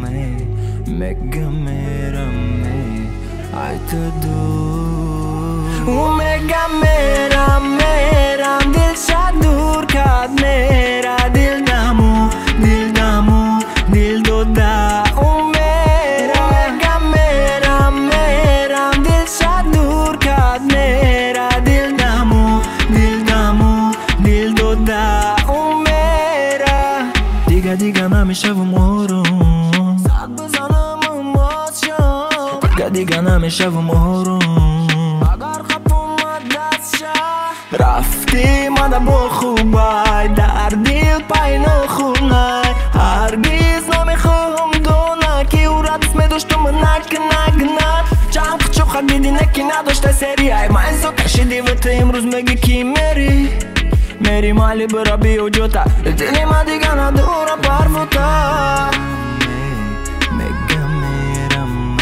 me, mega mera me, ai te dur. Mega mera mera, dil shadur kad mera, dil damu, dil doda. Mega mera mera, dil shadur kad mera, dil damu, dil doda. دیگه نمیشه و مهرم صد بزنم اموشم دیگه نمیشه و مهرم اگر خب اومد دستشه رفتی مده با خوبای در دیل پایین خونه هرگیز نمیخوام دونه که او را دست میداشتم نکنه چند خچو خدیدی نکی نداشته سریعی من زو کشیدی و تو امروز میگی کی میری مالی برا بیو جوتا دلی ما دیگه نداره پرفوتا مگه میرم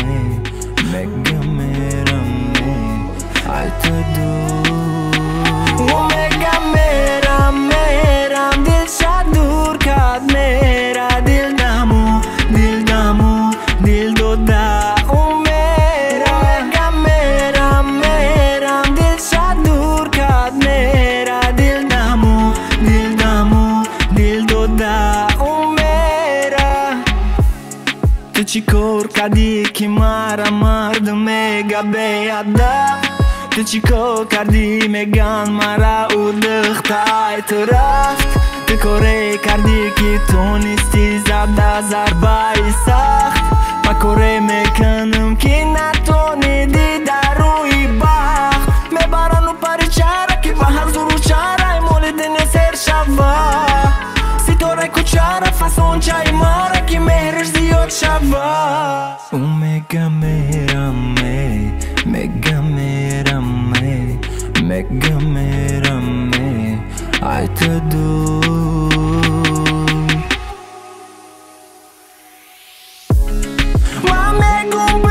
ای تو دور مگه میرم دل شد دور کد میره دل دمو دل دوده مگه میرم دل شد دور کد میره دل تو چی کار کردی که مردم میگه بیاده تو چی کار کردی میگن مرا او دختای تو رفت تو کاره کردی که تو نیستی زده ضربه سخت من کاره میکنم که نتونیدی در روی بخت میبرن و پری چره که به هر زور چره مولد نسر شوه ستاره کچره فسون چای ماره که مهرش زیاد شوه مگه میرم ای تو دور من میگم